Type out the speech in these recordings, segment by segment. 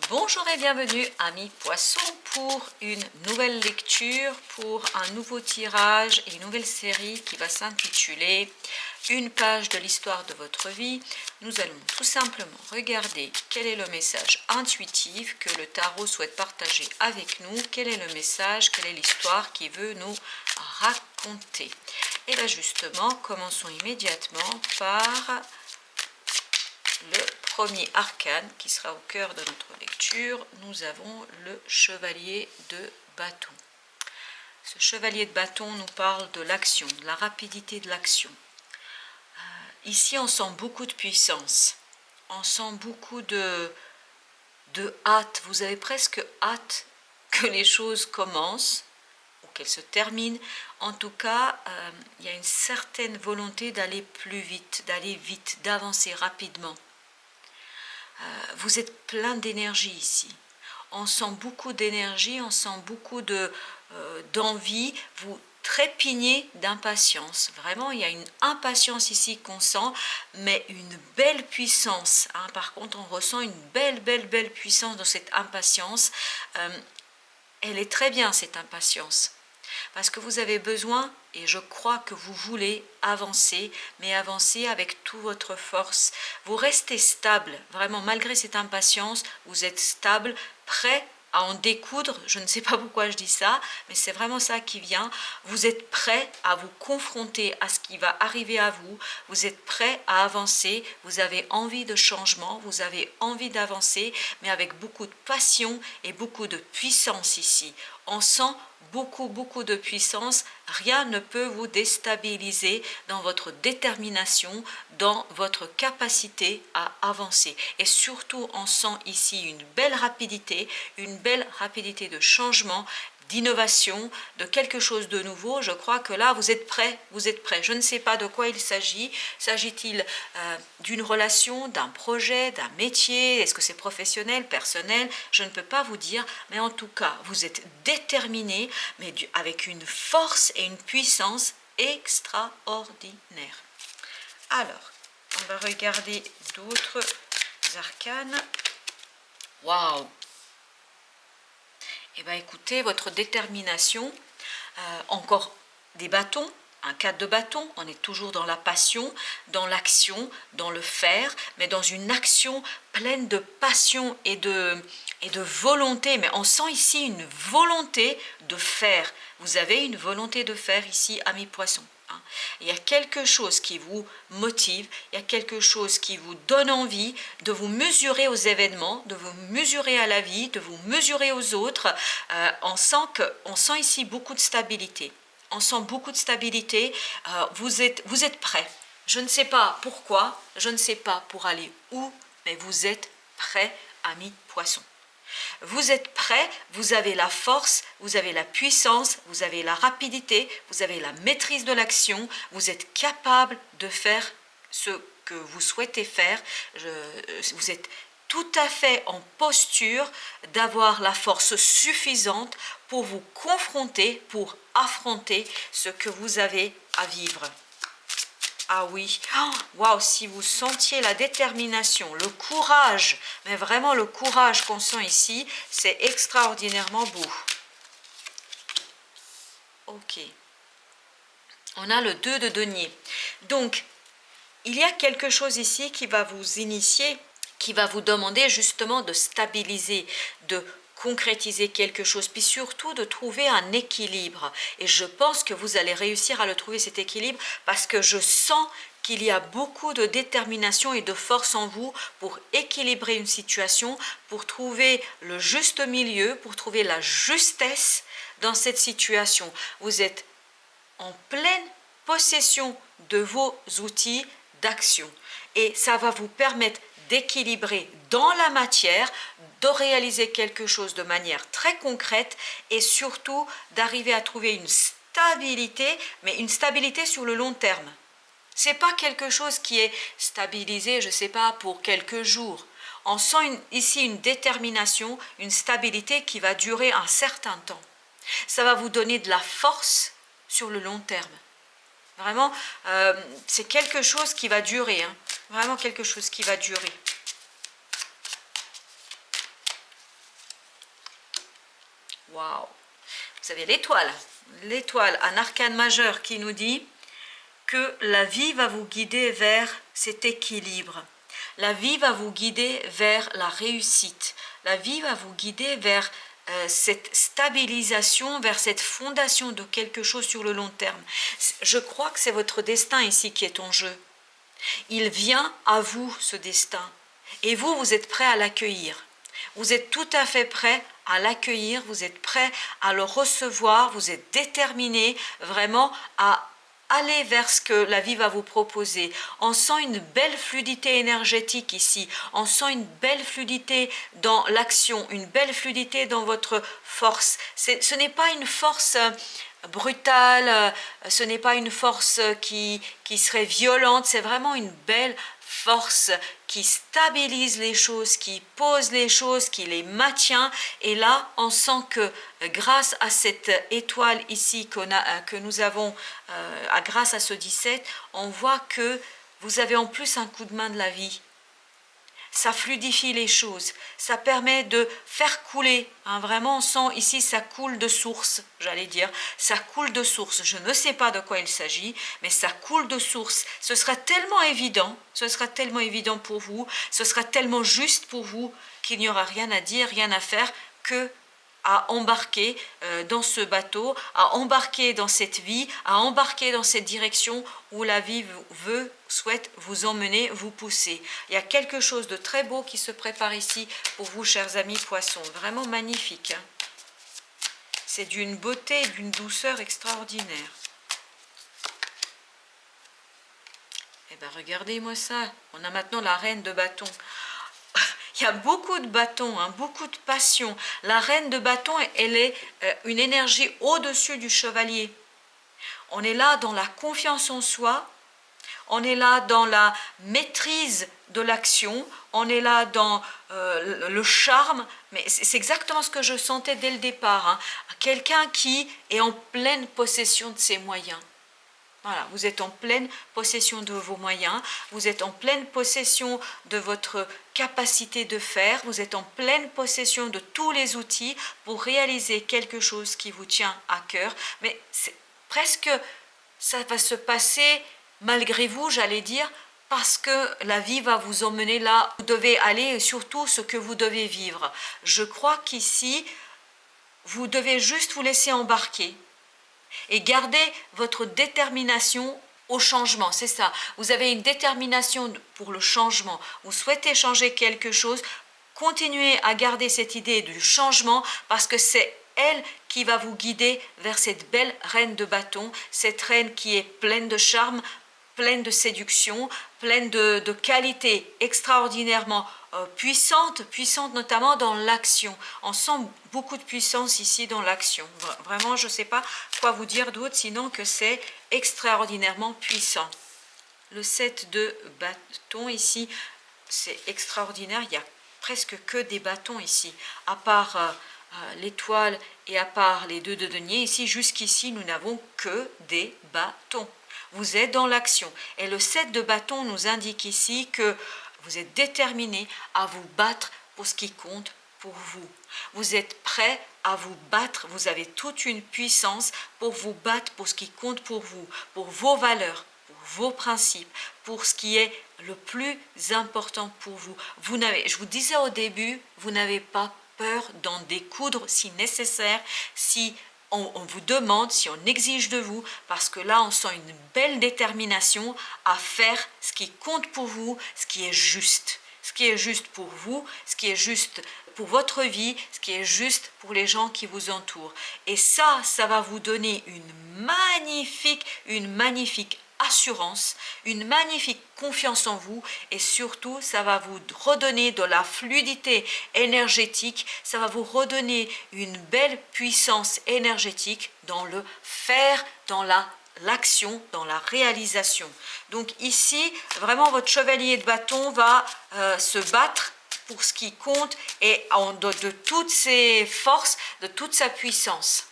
Bonjour et bienvenue amis poissons pour une nouvelle lecture, pour un nouveau tirage et une nouvelle série qui va s'intituler Une page de l'histoire de votre vie. Nous allons tout simplement regarder quel est le message intuitif que le tarot souhaite partager avec nous, quel est le message, quelle est l'histoire qu'il veut nous raconter. Et bien justement, commençons immédiatement par le premier arcane qui sera au cœur de notre lecture. Nous avons le chevalier de bâton. Ce chevalier de bâton nous parle de l'action, de la rapidité de l'action. Ici, on sent beaucoup de puissance, on sent beaucoup de hâte. Vous avez presque hâte que les choses commencent ou qu'elles se terminent. En tout cas, il y a une certaine volonté d'aller plus vite, d'avancer rapidement. Vous êtes plein d'énergie ici. On sent beaucoup d'énergie, on sent beaucoup d'envie. Vous trépignez d'impatience. Vraiment, il y a une impatience ici qu'on sent, mais une belle puissance. Par contre, on ressent une belle puissance dans cette impatience. Elle est très bien, cette impatience. Parce que vous avez besoin, et je crois que vous voulez avancer, mais avancer avec toute votre force. Vous restez stable, vraiment, malgré cette impatience, vous êtes stable, prêt à en découdre. Je ne sais pas pourquoi je dis ça, mais c'est vraiment ça qui vient. Vous êtes prêt à vous confronter à ce qui va arriver à vous. Vous êtes prêt à avancer. Vous avez envie de changement, vous avez envie d'avancer, mais avec beaucoup de passion et beaucoup de puissance ici. On sent beaucoup de puissance. Rien ne peut vous déstabiliser dans votre détermination, dans votre capacité à avancer. Et surtout, on sent ici une belle rapidité de changement, d'innovation, de quelque chose de nouveau. Je crois que là, vous êtes prêts. Je ne sais pas de quoi il s'agit. S'agit-il d'une relation, d'un projet, d'un métier? Est-ce que c'est professionnel, personnel? Je ne peux pas vous dire, mais en tout cas, vous êtes déterminé, mais avec une force et une puissance extraordinaire. Alors, on va regarder d'autres arcanes. Waouh! Eh bien, écoutez, votre détermination, encore des bâtons, un 4 de bâton, on est toujours dans la passion, dans l'action, dans le faire, mais dans une action pleine de passion et de volonté. Mais on sent ici une volonté de faire. Vous avez une volonté de faire ici, amis poissons. Il y a quelque chose qui vous motive, il y a quelque chose qui vous donne envie de vous mesurer aux événements, de vous mesurer à la vie, de vous mesurer aux autres. On sent ici beaucoup de stabilité. On sent beaucoup de stabilité. Vous êtes prêts. Je ne sais pas pourquoi, je ne sais pas pour aller où, mais vous êtes prêts, amis poissons. Vous êtes prêts, vous avez la force, vous avez la puissance, vous avez la rapidité, vous avez la maîtrise de l'action, vous êtes capable de faire ce que vous souhaitez faire. Vous êtes tout à fait en posture d'avoir la force suffisante pour vous confronter, pour affronter ce que vous avez à vivre. Ah oui, waouh, si vous sentiez la détermination, le courage, mais vraiment le courage qu'on sent ici, c'est extraordinairement beau. Ok. On a le 2 de denier. Donc, il y a quelque chose ici qui va vous initier, qui va vous demander justement de stabiliser, de concrétiser quelque chose, puis surtout de trouver un équilibre. Et je pense que vous allez réussir à le trouver, cet équilibre, parce que je sens qu'il y a beaucoup de détermination et de force en vous pour équilibrer une situation, pour trouver le juste milieu, pour trouver la justesse dans cette situation. Vous êtes en pleine possession de vos outils d'action. Et ça va vous permettre d'équilibrer dans la matière, de réaliser quelque chose de manière très concrète et surtout d'arriver à trouver une stabilité, mais une stabilité sur le long terme. Ce n'est pas quelque chose qui est stabilisé, je ne sais pas, pour quelques jours. On sent ici une détermination, une stabilité qui va durer un certain temps. Ça va vous donner de la force sur le long terme. Vraiment, c'est quelque chose qui va durer, vraiment quelque chose qui va durer. Waouh! Vous avez l'étoile. L'étoile, un arcane majeur qui nous dit que la vie va vous guider vers cet équilibre. La vie va vous guider vers la réussite. La vie va vous guider vers cette stabilisation, vers cette fondation de quelque chose sur le long terme. Je crois que c'est votre destin ici qui est en jeu. Il vient à vous, ce destin. Et vous, vous êtes prêt à l'accueillir. Vous êtes tout à fait prêt à l'accueillir, vous êtes prêt à le recevoir, vous êtes déterminé vraiment à aller vers ce que la vie va vous proposer. On sent une belle fluidité énergétique ici, on sent une belle fluidité dans l'action, une belle fluidité dans votre force. Ce n'est pas une force brutale, ce n'est pas une force qui serait violente, c'est vraiment une belle force qui stabilise les choses, qui pose les choses, qui les maintient. Et là, on sent que grâce à cette étoile ici que nous avons, grâce à ce 17, on voit que vous avez en plus un coup de main de la vie. Ça fluidifie les choses, ça permet de faire couler, vraiment on sent ici ça coule de source, j'allais dire, ça coule de source, je ne sais pas de quoi il s'agit, mais ça coule de source, ce sera tellement évident pour vous, ce sera tellement juste pour vous qu'il n'y aura rien à dire, rien à faire que à embarquer dans ce bateau, à embarquer dans cette vie, à embarquer dans cette direction où la vie souhaite vous emmener, vous pousser. Il y a quelque chose de très beau qui se prépare ici pour vous, chers amis poissons. Vraiment magnifique. C'est d'une beauté et d'une douceur extraordinaire. Eh bien, regardez-moi ça. On a maintenant la reine de bâton. Il y a beaucoup de bâtons, beaucoup de passion. La reine de bâton, elle est une énergie au-dessus du chevalier. On est là dans la confiance en soi, on est là dans la maîtrise de l'action, on est là dans le charme, mais c'est exactement ce que je sentais dès le départ. Quelqu'un qui est en pleine possession de ses moyens. Voilà, vous êtes en pleine possession de vos moyens, vous êtes en pleine possession de votre capacité de faire, vous êtes en pleine possession de tous les outils pour réaliser quelque chose qui vous tient à cœur. Mais presque, ça va se passer malgré vous, j'allais dire, parce que la vie va vous emmener là où vous devez aller et surtout ce que vous devez vivre. Je crois qu'ici, vous devez juste vous laisser embarquer. Et gardez votre détermination au changement, c'est ça. Vous avez une détermination pour le changement. Vous souhaitez changer quelque chose, continuez à garder cette idée du changement parce que c'est elle qui va vous guider vers cette belle reine de bâton, cette reine qui est pleine de charme, pleine de séduction, pleine de qualités extraordinairement puissante notamment dans l'action. On sent beaucoup de puissance ici dans l'action. Vraiment, je ne sais pas quoi vous dire d'autre, sinon que c'est extraordinairement puissant. Le 7 de bâton ici, c'est extraordinaire. Il n'y a presque que des bâtons ici, à part l'étoile et à part les 2 de denier. Ici, jusqu'ici, nous n'avons que des bâtons. Vous êtes dans l'action. Et le 7 de bâton nous indique ici que vous êtes déterminé à vous battre pour ce qui compte pour vous. Vous êtes prêt à vous battre. Vous avez toute une puissance pour vous battre pour ce qui compte pour vous, pour vos valeurs, pour vos principes, pour ce qui est le plus important pour vous. Je vous disais au début, vous n'avez pas peur d'en découdre si nécessaire, si on vous demande, si on exige de vous, parce que là on sent une belle détermination à faire ce qui compte pour vous, ce qui est juste pour vous, ce qui est juste pour votre vie, ce qui est juste pour les gens qui vous entourent. Et ça va vous donner une magnifique assurance, une magnifique confiance en vous et surtout ça va vous redonner de la fluidité énergétique, ça va vous redonner une belle puissance énergétique dans le faire, dans l'action, dans la réalisation. Donc ici, vraiment votre chevalier de bâton va se battre pour ce qui compte et de toutes ses forces, de toute sa puissance.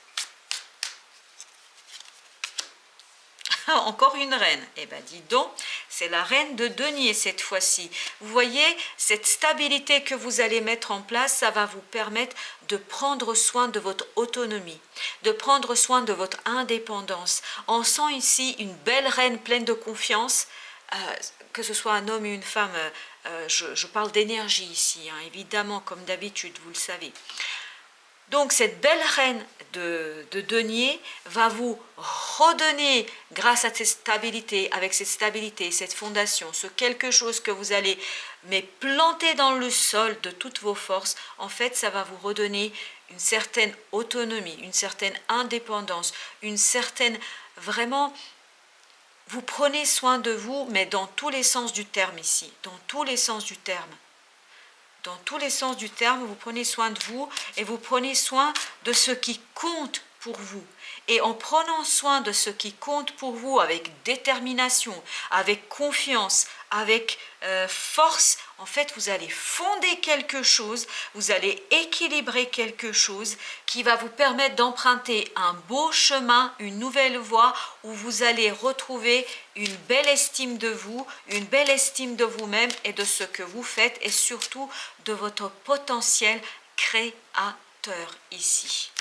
Encore une reine. Eh bien, dis donc, c'est la reine de denier cette fois-ci. Vous voyez, cette stabilité que vous allez mettre en place, ça va vous permettre de prendre soin de votre autonomie, de prendre soin de votre indépendance. On sent ici une belle reine pleine de confiance, que ce soit un homme ou une femme. Je parle d'énergie ici, hein, évidemment, comme d'habitude, vous le savez. Donc cette belle reine de denier va vous redonner, grâce à cette stabilité, avec cette stabilité, cette fondation, ce quelque chose que vous allez planter dans le sol de toutes vos forces, en fait ça va vous redonner une certaine autonomie, une certaine indépendance, une certaine, vraiment, vous prenez soin de vous, mais dans tous les sens du terme ici, dans tous les sens du terme. Dans tous les sens du terme, vous prenez soin de vous et vous prenez soin de ce qui compte pour vous. Et en prenant soin de ce qui compte pour vous avec détermination, avec confiance, avec force, en fait, vous allez fonder quelque chose, vous allez équilibrer quelque chose qui va vous permettre d'emprunter un beau chemin, une nouvelle voie où vous allez retrouver une belle estime de vous, une belle estime de vous-même et de ce que vous faites et surtout de votre potentiel créateur ici.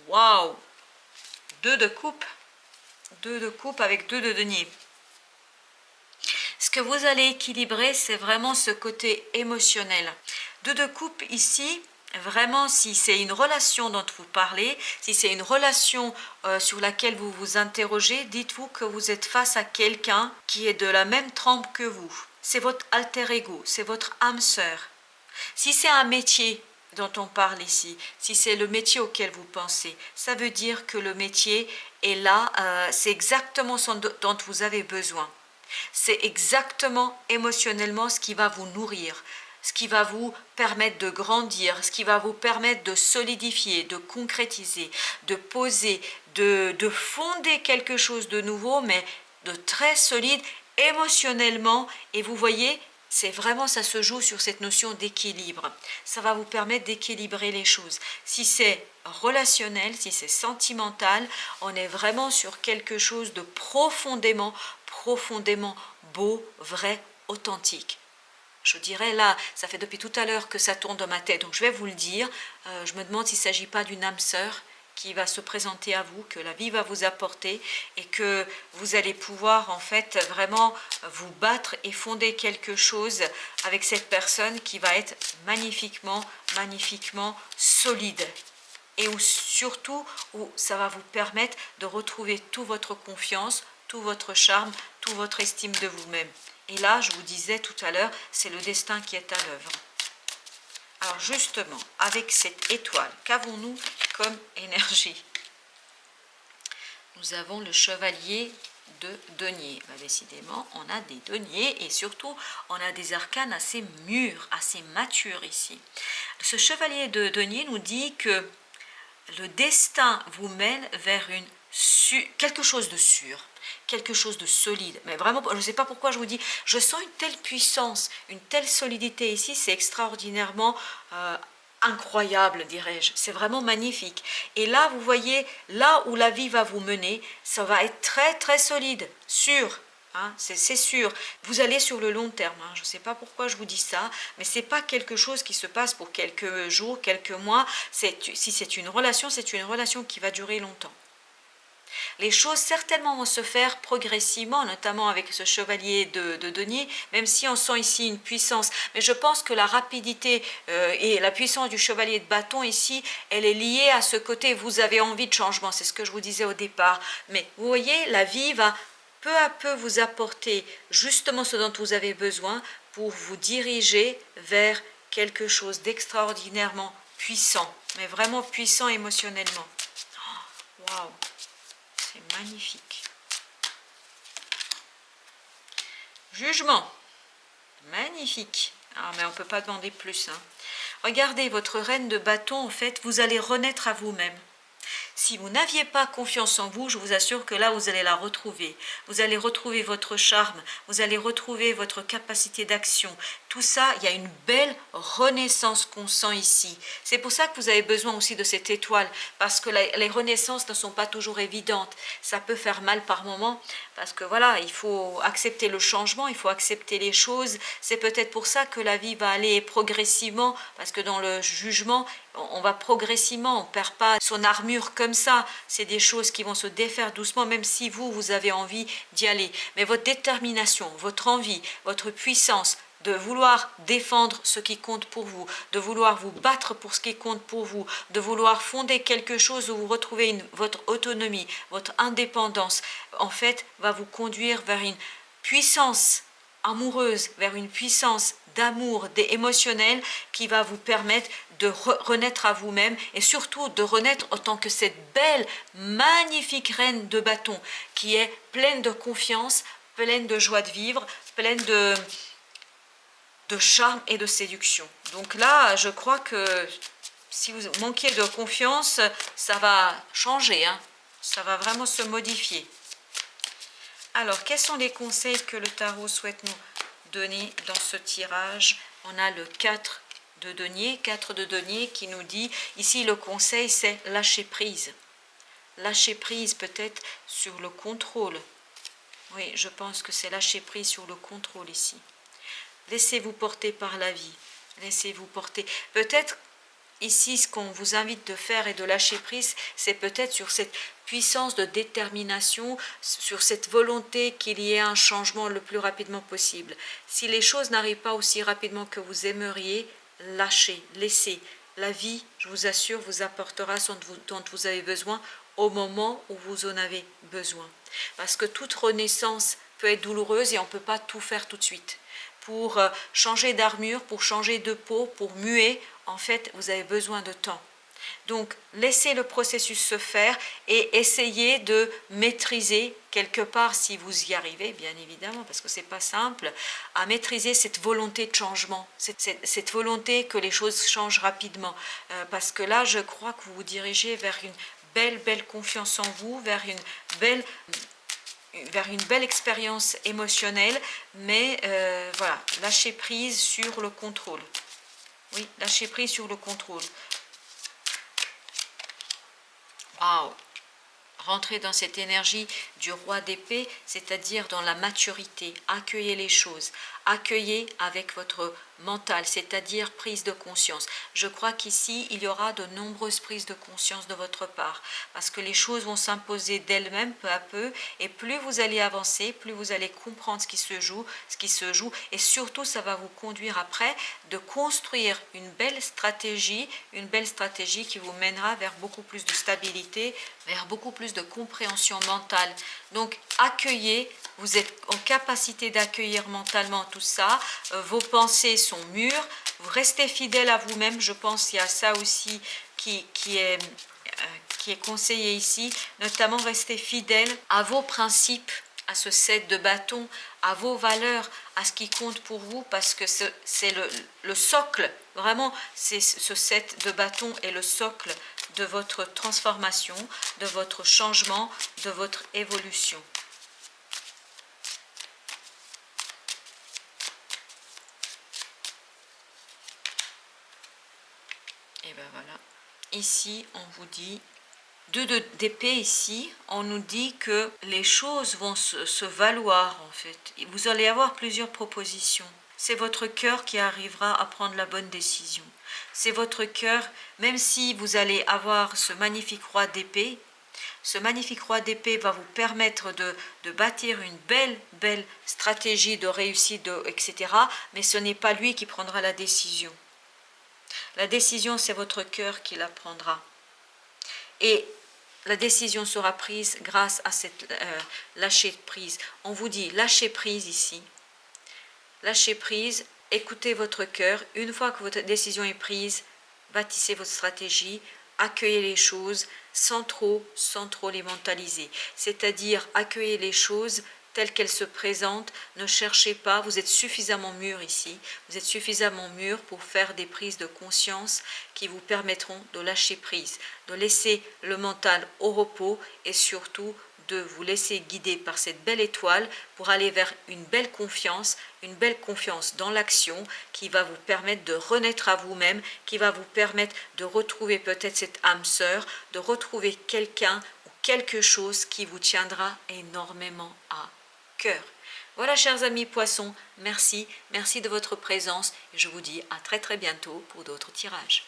Waouh! 2 de coupe. 2 de coupe avec 2 de denier. Ce que vous allez équilibrer, c'est vraiment ce côté émotionnel. 2 de coupe ici, vraiment, si c'est une relation dont vous parlez, si c'est une relation sur laquelle vous vous interrogez, dites-vous que vous êtes face à quelqu'un qui est de la même trempe que vous. C'est votre alter ego, c'est votre âme sœur. Si c'est un métier dont on parle ici, si c'est le métier auquel vous pensez, ça veut dire que le métier est là, c'est exactement ce dont vous avez besoin. C'est exactement émotionnellement ce qui va vous nourrir, ce qui va vous permettre de grandir, ce qui va vous permettre de solidifier, de concrétiser, de poser, de fonder quelque chose de nouveau, mais de très solide émotionnellement. Et vous voyez, c'est vraiment, ça se joue sur cette notion d'équilibre. Ça va vous permettre d'équilibrer les choses. Si c'est relationnel, si c'est sentimental, on est vraiment sur quelque chose de profondément beau, vrai, authentique. Je dirais là, ça fait depuis tout à l'heure que ça tourne dans ma tête, donc je vais vous le dire. Je me demande s'il ne s'agit pas d'une âme sœur qui va se présenter à vous, que la vie va vous apporter et que vous allez pouvoir en fait vraiment vous battre et fonder quelque chose avec cette personne qui va être magnifiquement solide et surtout où ça va vous permettre de retrouver toute votre confiance, tout votre charme, toute votre estime de vous-même. Et là, je vous disais tout à l'heure, c'est le destin qui est à l'œuvre. Alors justement, avec cette étoile, qu'avons-nous comme énergie? Nous avons le chevalier de denier. Ben, décidément, on a des deniers et surtout, on a des arcanes assez mûrs, assez matures ici. Ce chevalier de denier nous dit que le destin vous mène vers quelque chose de sûr, quelque chose de solide. Mais vraiment, je ne sais pas pourquoi je vous dis, je sens une telle puissance, une telle solidité ici, c'est extraordinairement incroyable, dirais-je. C'est vraiment magnifique. Et là, vous voyez, là où la vie va vous mener, ça va être très solide, sûr. Hein, c'est sûr, vous allez sur le long terme, hein. Je ne sais pas pourquoi je vous dis ça, mais ce n'est pas quelque chose qui se passe pour quelques jours, quelques mois. Si c'est une relation qui va durer longtemps. Les choses certainement vont se faire progressivement, notamment avec ce chevalier de denier, même si on sent ici une puissance. Mais je pense que la rapidité et la puissance du chevalier de bâton ici, elle est liée à ce côté, vous avez envie de changement, c'est ce que je vous disais au départ. Mais vous voyez, la vie va peu à peu vous apporter justement ce dont vous avez besoin pour vous diriger vers quelque chose d'extraordinairement puissant, mais vraiment puissant émotionnellement. Waouh! C'est magnifique. Jugement. Magnifique. Ah, mais on ne peut pas demander plus. Hein. Regardez, votre reine de bâton, en fait, vous allez renaître à vous-même. Si vous n'aviez pas confiance en vous, je vous assure que là, vous allez la retrouver. Vous allez retrouver votre charme, vous allez retrouver votre capacité d'action. tout ça, il y a une belle renaissance qu'on sent ici. C'est pour ça que vous avez besoin aussi de cette étoile, parce que les renaissances ne sont pas toujours évidentes. Ça peut faire mal par moments, parce que voilà, il faut accepter le changement, il faut accepter les choses. C'est peut-être pour ça que la vie va aller progressivement, parce que dans le jugement, on va progressivement, on ne perd pas son armure comme ça. C'est des choses qui vont se défaire doucement, même si vous avez envie d'y aller. Mais votre détermination, votre envie, votre puissance, de vouloir défendre ce qui compte pour vous, de vouloir vous battre pour ce qui compte pour vous, de vouloir fonder quelque chose où vous retrouvez votre autonomie, votre indépendance, en fait, va vous conduire vers une puissance amoureuse, vers une puissance d'amour, émotionnel qui va vous permettre de renaître à vous-même et surtout de renaître en tant que cette belle, magnifique reine de bâton qui est pleine de confiance, pleine de joie de vivre, pleine de charme et de séduction. Donc là, je crois que si vous manquez de confiance, ça va changer, hein. Ça va vraiment se modifier. Alors, quels sont les conseils que le tarot souhaite nous donner dans ce tirage? On a le 4 de denier, 4 de denier qui nous dit, ici le conseil c'est lâcher prise. Lâcher prise peut-être sur le contrôle. Oui, je pense que c'est lâcher prise sur le contrôle ici. Laissez-vous porter par la vie. Laissez-vous porter. Peut-être ici, ce qu'on vous invite de faire et de lâcher prise, c'est peut-être sur cette puissance de détermination, sur cette volonté qu'il y ait un changement le plus rapidement possible. Si les choses n'arrivent pas aussi rapidement que vous aimeriez, lâchez, laissez. La vie, je vous assure, vous apportera ce dont vous avez besoin au moment où vous en avez besoin. Parce que toute renaissance peut être douloureuse et on ne peut pas tout faire tout de suite. Pour changer d'armure, pour changer de peau, pour muer, en fait, vous avez besoin de temps. Donc, laissez le processus se faire et essayez de maîtriser quelque part, si vous y arrivez, bien évidemment, parce que ce n'est pas simple, à maîtriser cette volonté de changement, cette volonté que les choses changent rapidement. Parce que là, je crois que vous vous dirigez vers une belle confiance en vous, vers une belle expérience émotionnelle, mais voilà, lâcher prise sur le contrôle. Oui, lâcher prise sur le contrôle. Waouh! Rentrez dans cette énergie du roi d'épée, c'est-à-dire dans la maturité. Accueillez les choses. Accueillez avec votre mental, c'est-à-dire prise de conscience. Je crois qu'ici, il y aura de nombreuses prises de conscience de votre part, parce que les choses vont s'imposer d'elles-mêmes peu à peu, et plus vous allez avancer, plus vous allez comprendre ce qui se joue, et surtout, ça va vous conduire après de construire une belle stratégie qui vous mènera vers beaucoup plus de stabilité, vers beaucoup plus de compréhension mentale. Donc, accueillez. Vous êtes en capacité d'accueillir mentalement tout ça. Vos pensées sont mûres. Vous restez fidèle à vous-même. Je pense qu'il y a ça aussi qui est conseillé ici. Notamment, restez fidèle à vos principes, à ce 7 de bâton, à vos valeurs, à ce qui compte pour vous, parce que c'est le socle. Vraiment, ce 7 de bâton est le socle de votre transformation, de votre changement, de votre évolution. Et ben voilà, ici on vous dit, 2 d'épée ici, on nous dit que les choses vont se valoir en fait. Vous allez avoir plusieurs propositions. C'est votre cœur qui arrivera à prendre la bonne décision. C'est votre cœur, même si vous allez avoir ce magnifique roi d'épée, ce magnifique roi d'épée va vous permettre de bâtir une belle stratégie de réussite, etc. Mais ce n'est pas lui qui prendra la décision. La décision, c'est votre cœur qui la prendra. Et la décision sera prise grâce à cette lâcher prise. On vous dit lâcher prise ici. Lâchez prise, écoutez votre cœur. Une fois que votre décision est prise, bâtissez votre stratégie, accueillez les choses sans trop les mentaliser. C'est-à-dire accueillez les choses telles qu'elles se présentent, ne cherchez pas, vous êtes suffisamment mûr ici, vous êtes suffisamment mûr pour faire des prises de conscience qui vous permettront de lâcher prise, de laisser le mental au repos et surtout de vous laisser guider par cette belle étoile pour aller vers une belle confiance dans l'action qui va vous permettre de renaître à vous-même, qui va vous permettre de retrouver peut-être cette âme sœur, de retrouver quelqu'un ou quelque chose qui vous tiendra énormément à cœur. Voilà, chers amis poissons, merci de votre présence et je vous dis à très bientôt pour d'autres tirages.